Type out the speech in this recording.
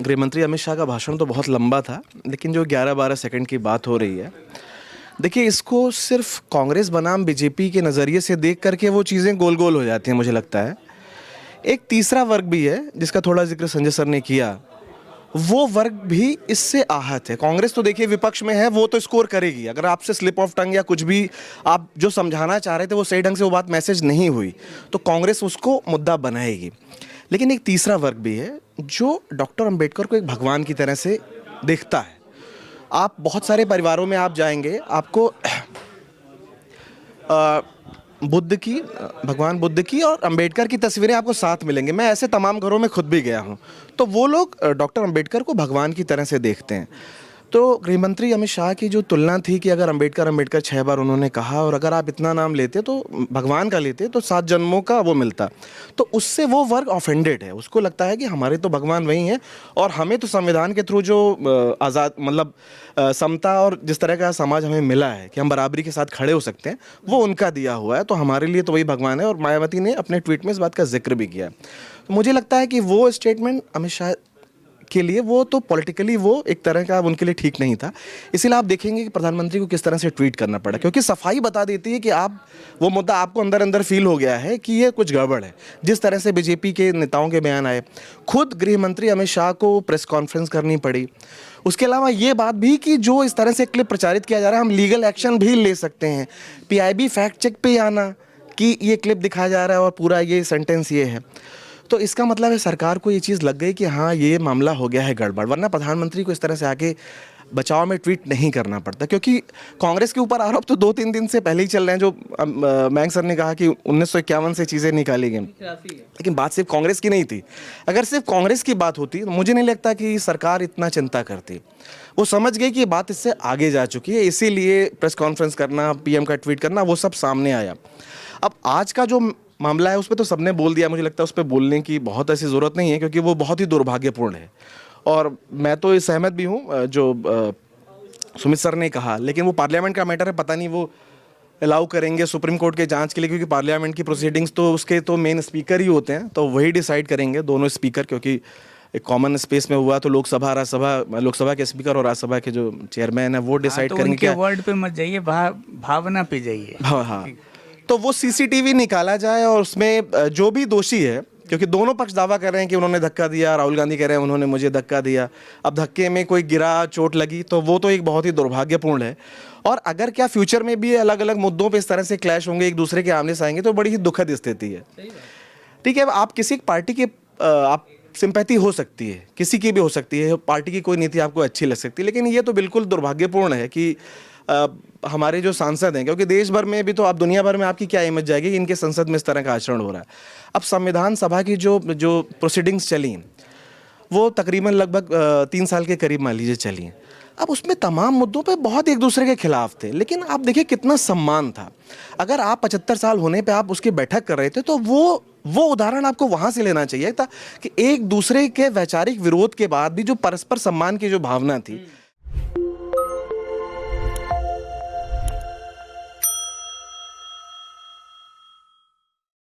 गृहमंत्री अमित शाह का भाषण तो बहुत लंबा था, लेकिन जो 11-12 सेकंड की बात हो रही है, देखिए इसको सिर्फ कांग्रेस बनाम बीजेपी के नज़रिए से देख करके वो चीज़ें गोल गोल हो जाती हैं मुझे लगता है। एक तीसरा वर्ग भी है जिसका थोड़ा जिक्र संजय सर ने किया, वो वर्ग भी इससे आहत है। कांग्रेस तो देखिए विपक्ष में है, वो तो स्कोर करेगी। अगर आपसे स्लिप ऑफ टंग या कुछ भी आप जो समझाना चाह रहे थे वो सही ढंग से वो बात मैसेज नहीं हुई, तो कांग्रेस उसको मुद्दा बनाएगी। लेकिन एक तीसरा वर्ग भी है जो डॉक्टर अंबेडकर को एक भगवान की तरह से देखता है। आप बहुत सारे परिवारों में आप जाएंगे, आपको बुद्ध की, भगवान बुद्ध की और अंबेडकर की तस्वीरें आपको साथ मिलेंगे। मैं ऐसे तमाम घरों में खुद भी गया हूं, तो वो लोग डॉक्टर अंबेडकर को भगवान की तरह से देखते हैं। तो गृहमंत्री अमित शाह की जो तुलना थी कि अगर अंबेडकर 6 बार उन्होंने कहा और अगर आप इतना नाम लेते तो भगवान का लेते तो 7 जन्मों का वो मिलता, तो उससे वो वर्ग ऑफेंडेड है। उसको लगता है कि हमारे तो भगवान वही हैं और हमें तो संविधान के थ्रू जो आज़ाद मतलब समता और जिस तरह का समाज हमें मिला है कि हम बराबरी के साथ खड़े हो सकते हैं, वो उनका दिया हुआ है, तो हमारे लिए तो वही भगवान है। और मायावती ने अपने ट्वीट में इस बात का जिक्र भी किया। तो मुझे लगता है कि वो स्टेटमेंट अमित शाह के लिए वो तो पॉलिटिकली वो एक तरह का उनके लिए ठीक नहीं था। इसीलिए आप देखेंगे कि प्रधानमंत्री को किस तरह से ट्वीट करना पड़ा, क्योंकि सफाई बता देती है कि आप वो मुद्दा आपको अंदर अंदर फील हो गया है कि ये कुछ गड़बड़ है। जिस तरह से बीजेपी के नेताओं के बयान आए, खुद गृह मंत्री अमित शाह को प्रेस कॉन्फ्रेंस करनी पड़ी। उसके अलावा ये बात भी कि जो इस तरह से क्लिप प्रचारित किया जा रहा है, हम लीगल एक्शन भी ले सकते हैं। पीआईबी फैक्ट चेक पे आना कि ये क्लिप दिखाया जा रहा है और पूरा ये सेंटेंस ये है, तो इसका मतलब है सरकार को ये चीज़ लग गई कि हाँ ये मामला हो गया है गड़बड़। वरना प्रधानमंत्री को इस तरह से आके बचाव में ट्वीट नहीं करना पड़ता, क्योंकि कांग्रेस के ऊपर आरोप तो 2-3 दिन से पहले ही चल रहे हैं। जो मयंक सर ने कहा कि 1951 से चीज़ें निकाली गई, लेकिन बात सिर्फ कांग्रेस की नहीं थी। अगर सिर्फ कांग्रेस की बात होती तो मुझे नहीं लगता कि सरकार इतना चिंता करती। वो समझ गई कि ये बात इससे आगे जा चुकी है, इसीलिए प्रेस कॉन्फ्रेंस करना, पीएम का ट्वीट करना, वो सब सामने आया। अब आज का जो मामला है उस पर तो सबने बोल दिया, मुझे लगता है उस पर बोलने की बहुत ऐसी ज़रूरत नहीं है, क्योंकि वो बहुत ही दुर्भाग्यपूर्ण है। और मैं तो सहमत भी हूँ जो सुमित सर ने कहा, लेकिन वो पार्लियामेंट का मैटर है, पता नहीं वो अलाउ करेंगे सुप्रीम कोर्ट के जांच के लिए, क्योंकि पार्लियामेंट की प्रोसीडिंग्स तो उसके तो मेन स्पीकर ही होते हैं, तो वही डिसाइड करेंगे, दोनों स्पीकर। क्योंकि एक कॉमन स्पेस में हुआ तो लोकसभा के स्पीकर और राज्यसभा के जो चेयरमैन है वो डिसाइड तो करेंगे। उनके वर्ड पे मत जाइए, भावना पे जाइए। हाँ, तो वो सीसीटीवी निकाला जाए और उसमें जो भी दोषी है, क्योंकि दोनों पक्ष दावा कर रहे हैं कि उन्होंने धक्का दिया, राहुल गांधी कह रहे हैं उन्होंने मुझे धक्का दिया। अब धक्के में कोई गिरा, चोट लगी, तो वो तो एक बहुत ही दुर्भाग्यपूर्ण है। और अगर क्या फ्यूचर में भी अलग अलग मुद्दों पे इस तरह से क्लैश होंगे, एक दूसरे के आमने सामने, तो बड़ी ही दुखद स्थिति है। ठीक है, आप किसी पार्टी के आप सिंपैथी हो सकती है, किसी की भी हो सकती है, पार्टी की कोई नीति आपको अच्छी लग सकती है, लेकिन ये तो बिल्कुल दुर्भाग्यपूर्ण है कि हमारे जो सांसद हैं, क्योंकि देश भर में भी तो आप दुनिया भर में आपकी क्या इमेज जाएगी कि इनके संसद में इस तरह का आचरण हो रहा है। अब संविधान सभा की जो प्रोसीडिंग्स चली वो तकरीबन लगभग 3 साल के करीब मान लीजिए चली हैं। अब उसमें तमाम मुद्दों पे बहुत एक दूसरे के खिलाफ थे, लेकिन आप देखिए कितना सम्मान था। अगर आप 75 साल होने पे आप उसकी बैठक कर रहे थे, तो वो उदाहरण आपको वहाँ से लेना चाहिए था कि एक दूसरे के वैचारिक विरोध के बाद भी जो परस्पर सम्मान की जो भावना थी,